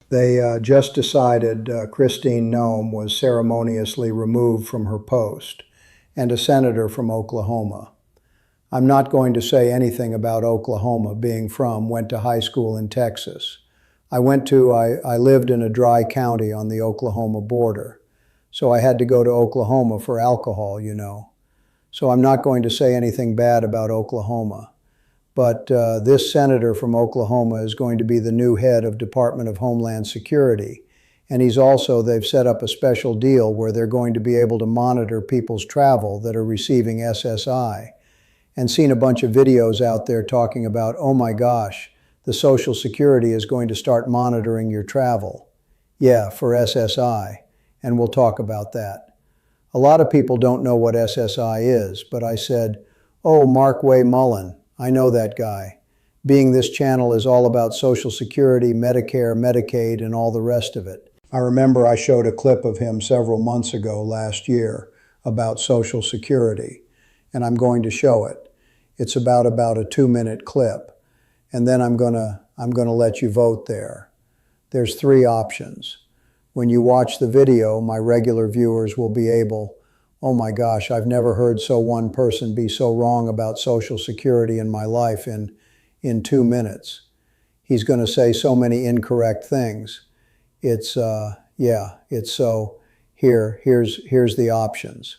They just decided Christine Nome was ceremoniously removed from her post, and a senator from Oklahoma. I'm not going to say anything about Oklahoma, being from, went to high school in Texas. I lived in a dry county on the Oklahoma border, so I had to go to Oklahoma for alcohol, you know. So I'm not going to say anything bad about Oklahoma. But this senator from Oklahoma is going to be the new head of Department of Homeland Security. And they've set up a special deal where they're going to be able to monitor people's travel that are receiving SSI. And seen a bunch of videos out there talking about, oh my gosh, the Social Security is going to start monitoring your travel. Yeah, for SSI. And we'll talk about that. A lot of people don't know what SSI is, but I said, oh, Mark Way Mullen. I know that guy. Being this channel is all about Social Security, Medicare, Medicaid, and all the rest of it. I remember I showed a clip of him several months ago last year about Social Security, and I'm going to show it. It's about a 2-minute clip, and then I'm gonna let you vote there. There's 3 options. When you watch the video, my regular viewers will be able, oh my gosh, I've never heard one person be so wrong about Social Security in my life in 2 minutes. He's going to say so many incorrect things. Here's the options.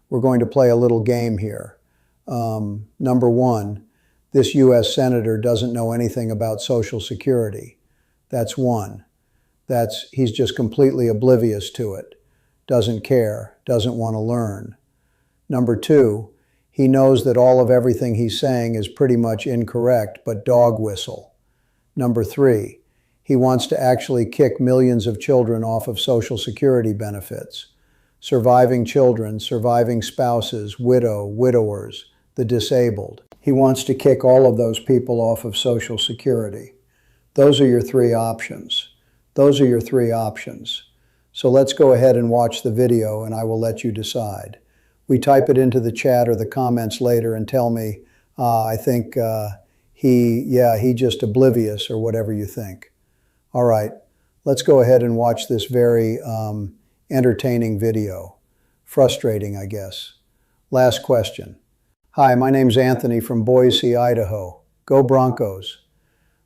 We're going to play a little game here. Number 1, this U.S. Senator doesn't know anything about Social Security. That's 1. He's just completely oblivious to it. Doesn't care, doesn't want to learn. Number 2, he knows that all of everything he's saying is pretty much incorrect, but dog whistle. Number 3, he wants to actually kick millions of children off of Social Security benefits. Surviving children, surviving spouses, widowers, the disabled. He wants to kick all of those people off of Social Security. Those are your 3 options. So let's go ahead and watch the video and I will let you decide. We type it into the chat or the comments later and tell me, I think he just oblivious or whatever you think. All right, let's go ahead and watch this very entertaining video. Frustrating, I guess. Last question. Hi, my name's Anthony from Boise, Idaho. Go Broncos.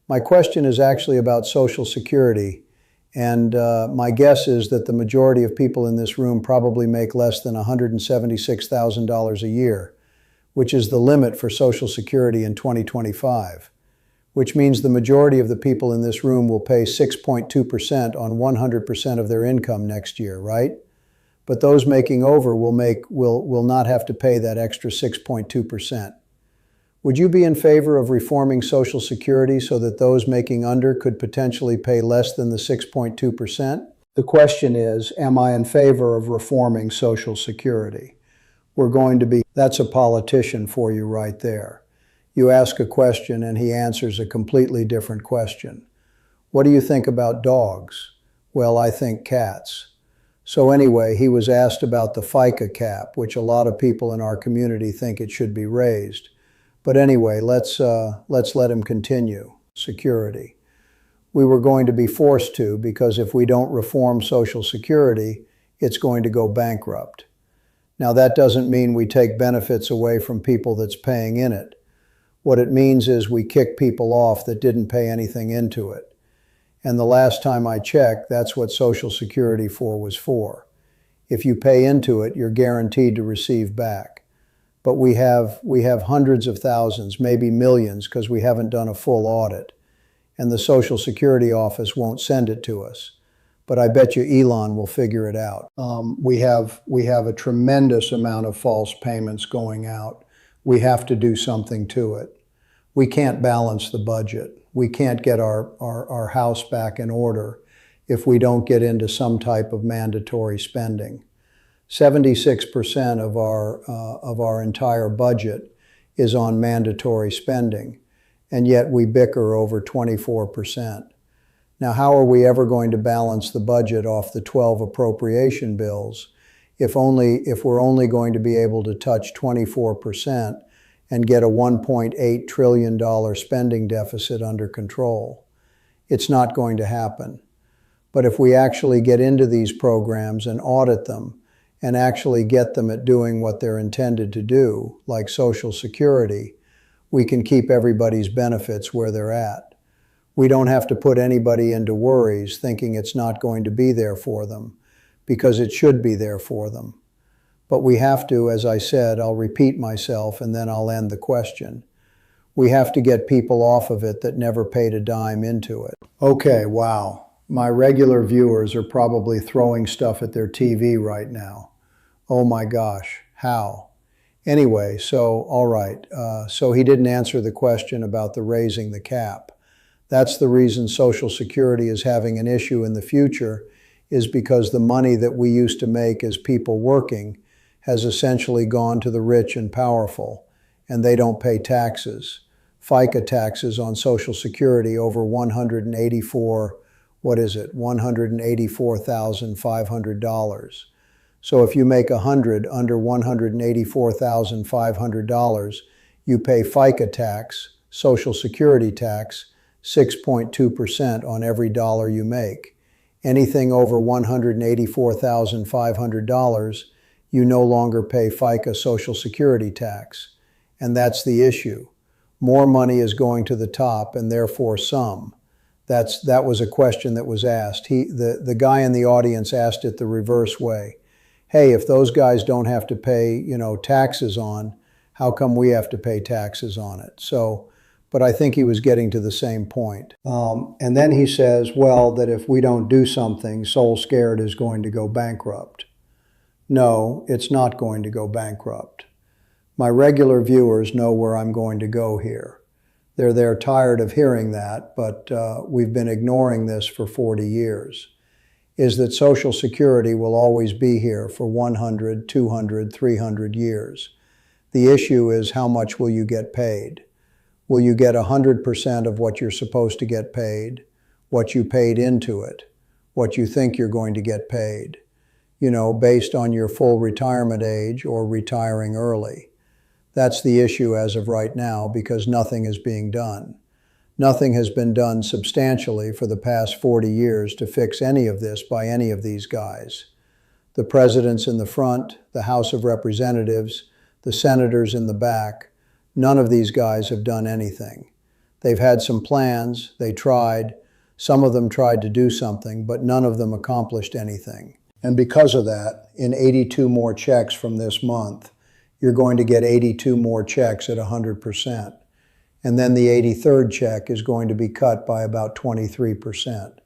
My question is actually about Social Security. And my guess is that the majority of people in this room probably make less than $176,000 a year, which is the limit for Social Security in 2025, which means the majority of the people in this room will pay 6.2% on 100% of their income next year, right? But those making over will not have to pay that extra 6.2%. Would you be in favor of reforming Social Security so that those making under could potentially pay less than the 6.2%? The question is, am I in favor of reforming Social Security? That's a politician for you right there. You ask a question and he answers a completely different question. What do you think about dogs? Well, I think cats. So anyway, he was asked about the FICA cap, which a lot of people in our community think it should be raised. But anyway, let's let him continue. Security. We were going to be forced to, because if we don't reform Social Security, it's going to go bankrupt. Now that doesn't mean we take benefits away from people that's paying in it. What it means is we kick people off that didn't pay anything into it. And the last time I checked, that's what Social Security was for. If you pay into it, you're guaranteed to receive back. But we have hundreds of thousands, maybe millions, because we haven't done a full audit. And the Social Security office won't send it to us. But I bet you Elon will figure it out. We have a tremendous amount of false payments going out. We have to do something to it. We can't balance the budget. We can't get our house back in order if we don't get into some type of mandatory spending. 76% of our entire budget is on mandatory spending, and yet we bicker over 24%. Now, how are we ever going to balance the budget off the 12 appropriation bills if we're only going to be able to touch 24% and get a $1.8 trillion spending deficit under control? It's not going to happen. But if we actually get into these programs and audit them and actually get them at doing what they're intended to do, like Social Security, we can keep everybody's benefits where they're at. We don't have to put anybody into worries thinking it's not going to be there for them, because it should be there for them. But we have to, as I said, I'll repeat myself and then I'll end the question. We have to get people off of it that never paid a dime into it. Okay, wow. My regular viewers are probably throwing stuff at their TV right now. Oh my gosh, how? Anyway, so, all right. So he didn't answer the question about the raising the cap. That's the reason Social Security is having an issue in the future, is because the money that we used to make as people working has essentially gone to the rich and powerful, and they don't pay taxes. FICA taxes on Social Security over $184,500. So if you make $100 under $184,500, you pay FICA tax, Social Security tax, 6.2% on every dollar you make. Anything over $184,500, you no longer pay FICA Social Security tax. And that's the issue. More money is going to the top, and therefore some. That was a question that was asked. The guy in the audience asked it the reverse way. Hey, if those guys don't have to pay, taxes on, how come we have to pay taxes on it? So, but I think he was getting to the same point. And then he says, well, that if we don't do something, Soul Scared is going to go bankrupt. No, it's not going to go bankrupt. My regular viewers know where I'm going to go here. They're tired of hearing that, but we've been ignoring this for 40 years. Is that Social Security will always be here for 100, 200, 300 years. The issue is, how much will you get paid? Will you get 100% of what you're supposed to get paid, what you paid into it, what you think you're going to get paid, based on your full retirement age or retiring early? That's the issue as of right now, because nothing is being done. Nothing has been done substantially for the past 40 years to fix any of this by any of these guys. The presidents in the front, the House of Representatives, the senators in the back, none of these guys have done anything. They've had some plans, they tried, some of them tried to do something, but none of them accomplished anything. And because of that, in 82 more checks from this month, you're going to get 82 more checks at 100%. And then the 83rd check is going to be cut by about 23%.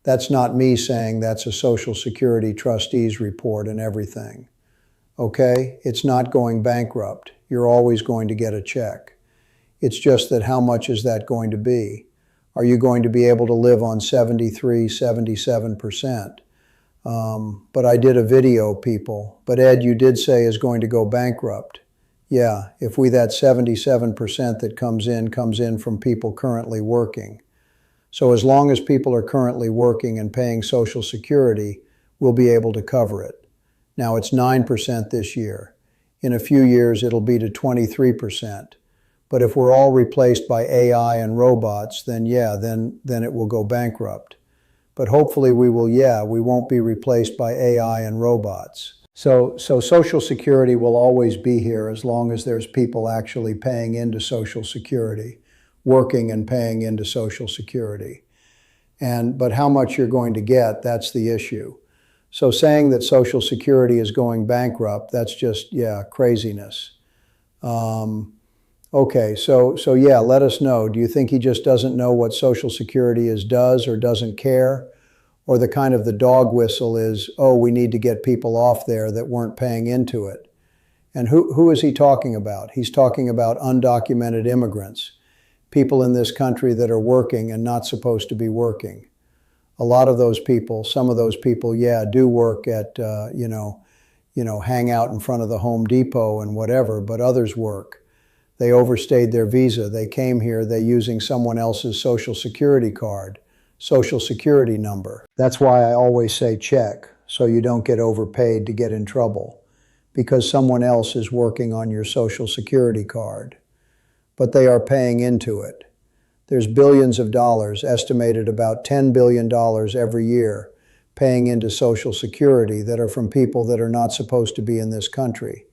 That's not me saying, that's a Social Security trustees report and everything. Okay? It's not going bankrupt. You're always going to get a check. It's just that how much is that going to be? Are you going to be able to live on 73, 77%? But I did a video, people. But Ed, you did say is going to go bankrupt. Yeah, if that 77% that comes in from people currently working. So as long as people are currently working and paying Social Security, we'll be able to cover it. Now it's 9% this year. In a few years, it'll be to 23%. But if we're all replaced by AI and robots, then it will go bankrupt. But hopefully we won't be replaced by AI and robots. So Social Security will always be here as long as there's people actually paying into Social Security, working and paying into Social Security. But how much you're going to get, that's the issue. So saying that Social Security is going bankrupt, that's just, craziness. Okay, so let us know. Do you think he just doesn't know what Social Security does or doesn't care? Or the kind of the dog whistle is, oh, we need to get people off there that weren't paying into it. And who is he talking about? He's talking about undocumented immigrants, people in this country that are working and not supposed to be working. A lot of those people, some of those people, do work at, hang out in front of the Home Depot and whatever, but others work. They overstayed their visa. They came here, they're using someone else's Social Security card, Social Security number. That's why I always say check, so you don't get overpaid to get in trouble, because someone else is working on your Social Security card. But they are paying into it. There's billions of dollars, estimated about $10 billion every year, paying into Social Security that are from people that are not supposed to be in this country.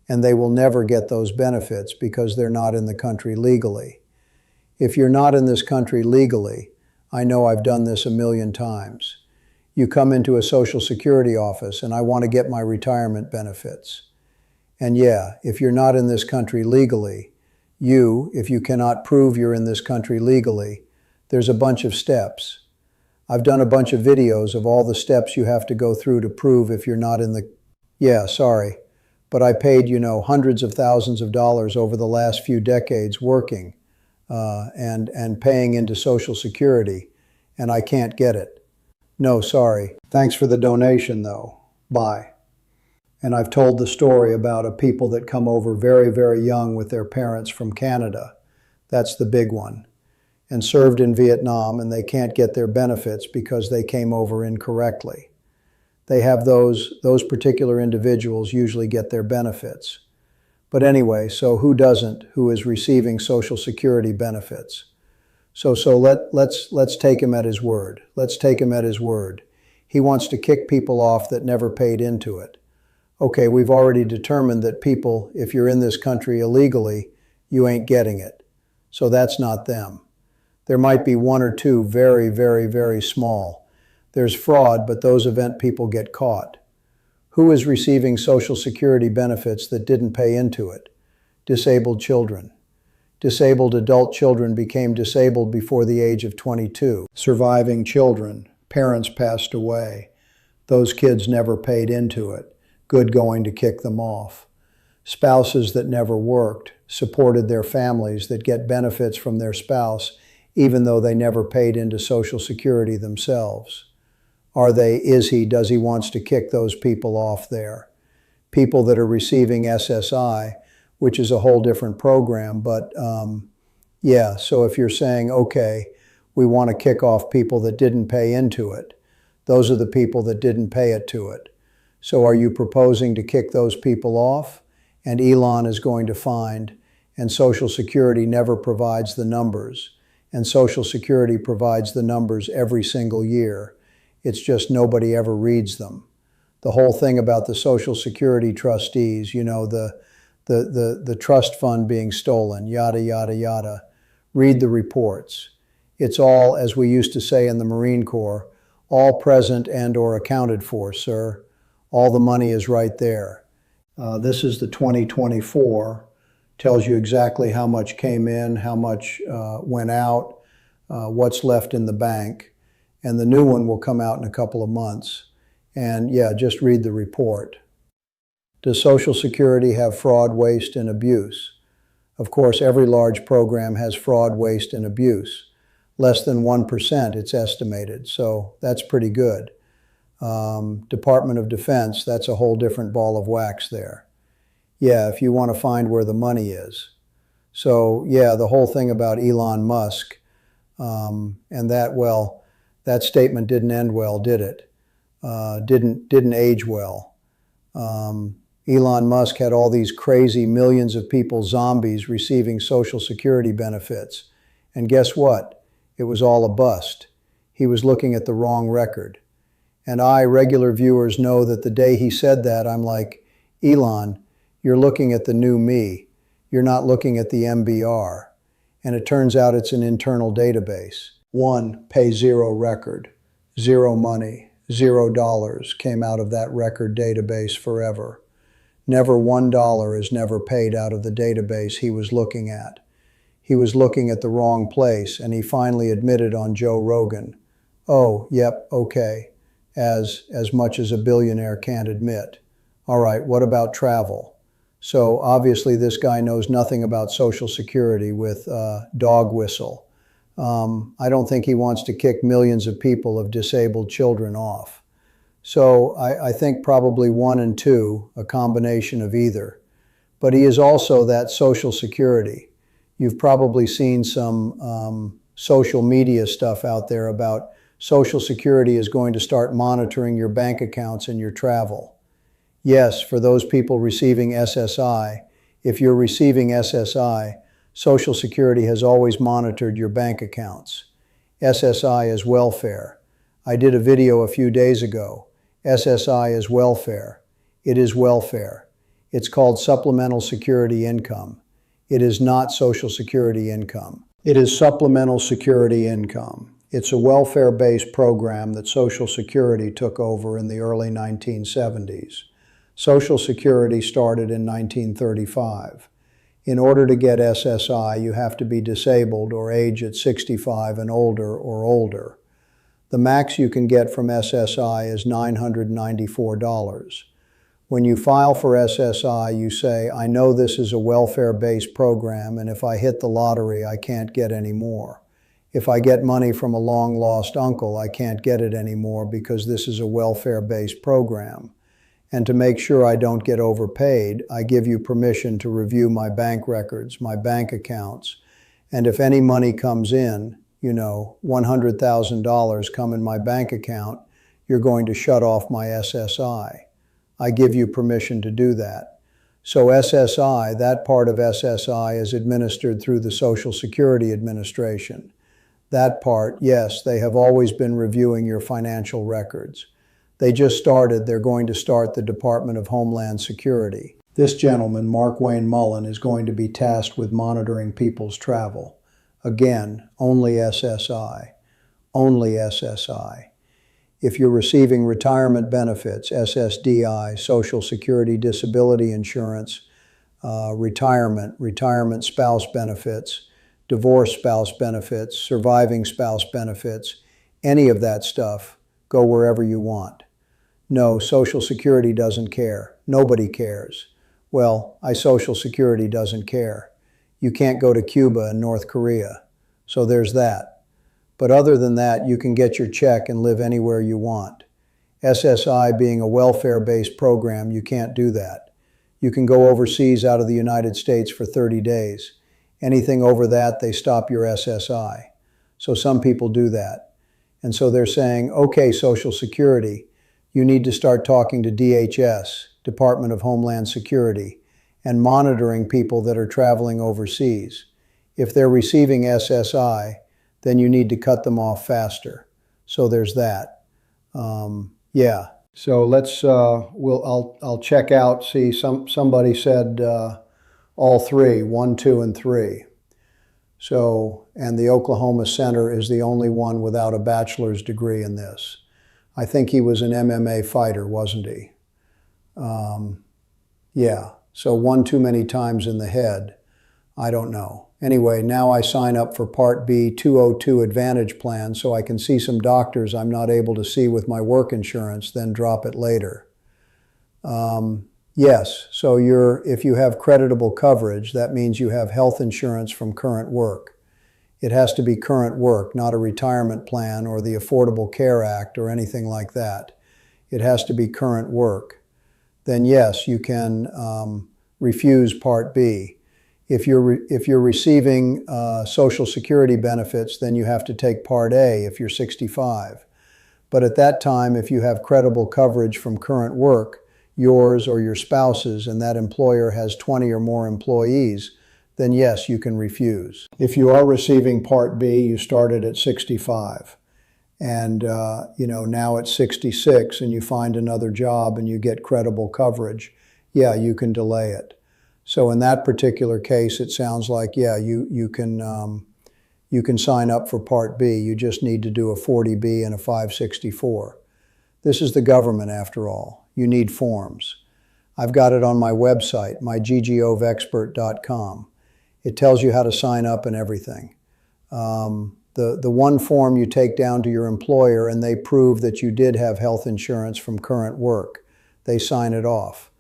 And they will never get those benefits because they're not in the country legally. If you're not in this country legally, I know I've done this a million times. You come into a Social Security office and I want to get my retirement benefits. And yeah, if you're not in this country legally, if you cannot prove you're in this country legally, there's a bunch of steps. I've done a bunch of videos of all the steps you have to go through to prove if you're not in the... Yeah, sorry, but I paid, hundreds of thousands of dollars over the last few decades working and paying into Social Security, and I can't get it. No, sorry. Thanks for the donation, though. Bye. And I've told the story about a people that come over very, very young with their parents from Canada. That's the big one. And served in Vietnam, and they can't get their benefits because they came over incorrectly. They have those particular individuals usually get their benefits. But anyway, so who doesn't, who is receiving Social Security benefits? So let's take him at his word. Let's take him at his word. He wants to kick people off that never paid into it. Okay, we've already determined that people, if you're in this country illegally, you ain't getting it. So that's not them. There might be one or two very, very, very small. There's fraud, but those event people get caught. Who is receiving Social Security benefits that didn't pay into it? Disabled children. Disabled adult children became disabled before the age of 22. Surviving children. Parents passed away. Those kids never paid into it. Good going to kick them off. Spouses that never worked, supported their families that get benefits from their spouse, even though they never paid into Social Security themselves. Does he wants to kick those people off there? People that are receiving SSI, which is a whole different program, but yeah, so if you're saying, okay, we want to kick off people that didn't pay into it, those are the people that didn't pay it to it. So are you proposing to kick those people off? And Elon is going to find, and Social Security never provides the numbers, and Social Security provides the numbers every single year. It's just nobody ever reads them. The whole thing about the Social Security trustees, the trust fund being stolen, yada, yada, yada. Read the reports. It's all, as we used to say in the Marine Corps, all present and or accounted for, sir. All the money is right there. This is the 2024, tells you exactly how much came in, how much went out, what's left in the bank. And the new one will come out in a couple of months. And yeah, just read the report. Does Social Security have fraud, waste, and abuse? Of course, every large program has fraud, waste, and abuse. Less than 1%, it's estimated, so that's pretty good. Department of Defense, that's a whole different ball of wax there. Yeah, if you want to find where the money is. So yeah, the whole thing about Elon Musk, and that statement didn't end well, did it? Didn't age well. Elon Musk had all these crazy millions of people, zombies, receiving Social Security benefits. And guess what? It was all a bust. He was looking at the wrong record. And regular viewers know that the day he said that, I'm like, Elon, you're looking at the new me. You're not looking at the MBR. And it turns out it's an internal database. 1, pay 0 record, 0 money, $0 came out of that record database forever. Never $1 is never paid out of the database he was looking at. He was looking at the wrong place, and he finally admitted on Joe Rogan, oh, yep, okay. As much as a billionaire can't admit. All right, what about travel? So obviously this guy knows nothing about Social Security with dog whistle. I don't think he wants to kick millions of people of disabled children off. So I think probably 1 and 2, a combination of either. But he is also that Social Security. You've probably seen some social media stuff out there about Social Security is going to start monitoring your bank accounts and your travel. Yes, for those people receiving SSI, if you're receiving SSI, Social Security has always monitored your bank accounts. SSI is welfare. I did a video a few days ago. SSI is welfare. It is welfare. It's called supplemental security income. It is not Social Security income. It is supplemental security income. It's a welfare-based program that Social Security took over in the early 1970s. Social Security started in 1935. In order to get SSI, you have to be disabled or age at 65 and older or older. The max you can get from SSI is $994. When you file for SSI, you say, I know this is a welfare-based program, and if I hit the lottery, I can't get any more. If I get money from a long-lost uncle, I can't get it anymore because this is a welfare-based program. And to make sure I don't get overpaid, I give you permission to review my bank records, my bank accounts. And if any money comes in, $100,000 come in my bank account, you're going to shut off my SSI. I give you permission to do that. So SSI, that part of SSI is administered through the Social Security Administration. That part, yes, they have always been reviewing your financial records. They just started, they're going to start the Department of Homeland Security. This gentleman, Mark Wayne Mullen, is going to be tasked with monitoring people's travel. Again, only SSI. Only SSI. If you're receiving retirement benefits, SSDI, Social Security Disability Insurance, retirement spouse benefits, divorce spouse benefits, surviving spouse benefits, any of that stuff, go wherever you want. No, Social Security doesn't care. Nobody cares. Well, Social Security doesn't care. You can't go to Cuba and North Korea. So there's that. But other than that, you can get your check and live anywhere you want. SSI being a welfare-based program, you can't do that. You can go overseas out of the United States for 30 days. Anything over that, they stop your SSI. So some people do that. And so they're saying, okay, Social Security, you need to start talking to DHS, Department of Homeland Security, and monitoring people that are traveling overseas. If they're receiving SSI, then you need to cut them off faster. So there's that. Yeah. So let's, I'll check out, see, somebody said all three, 1, 2, and 3. So, and the Oklahoma Center is the only one without a bachelor's degree in this. I think he was an MMA fighter, wasn't he? Yeah, so one too many times in the head. I don't know. Anyway, now I sign up for Part B 202 Advantage Plan so I can see some doctors I'm not able to see with my work insurance, then drop it later. Yes, so if you have creditable coverage, that means you have health insurance from current work. It has to be current work, not a retirement plan or the Affordable Care Act or anything like that. It has to be current work. Then yes, you can refuse Part B. If you're receiving Social Security benefits, then you have to take Part A if you're 65. But at that time, if you have credible coverage from current work, yours or your spouse's, and that employer has 20 or more employees, then yes, you can refuse. If you are receiving Part B, you started at 65. And now it's 66 and you find another job and you get credible coverage, yeah, you can delay it. So in that particular case, it sounds like, yeah, you can sign up for Part B. You just need to do a 40B and a 564. This is the government, after all. You need forms. I've got it on my website, myggofexpert.com. It tells you how to sign up and everything. The one form you take down to your employer and they prove that you did have health insurance from current work. They sign it off.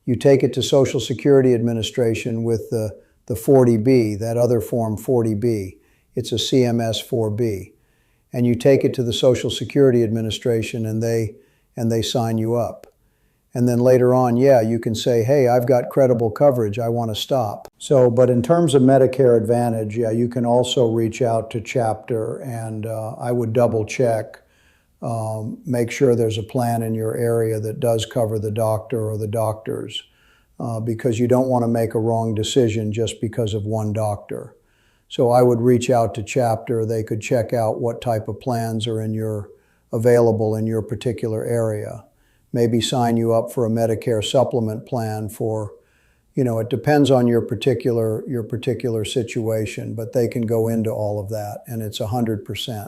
You take it to Social Security Administration with the 40B, that other form 40B. It's a CMS 4B. And you take it to the Social Security Administration and they sign you up. And then later on, yeah, you can say, hey, I've got credible coverage, I want to stop. So, but in terms of Medicare Advantage, yeah, you can also reach out to Chapter, and I would double check, make sure there's a plan in your area that does cover the doctor or the doctors. because you don't want to make a wrong decision just because of one doctor. So I would reach out to Chapter. They could check out what type of plans are available in your particular area. Maybe sign you up for a Medicare supplement plan for, it depends on your particular situation, but they can go into all of that, and it's 100%.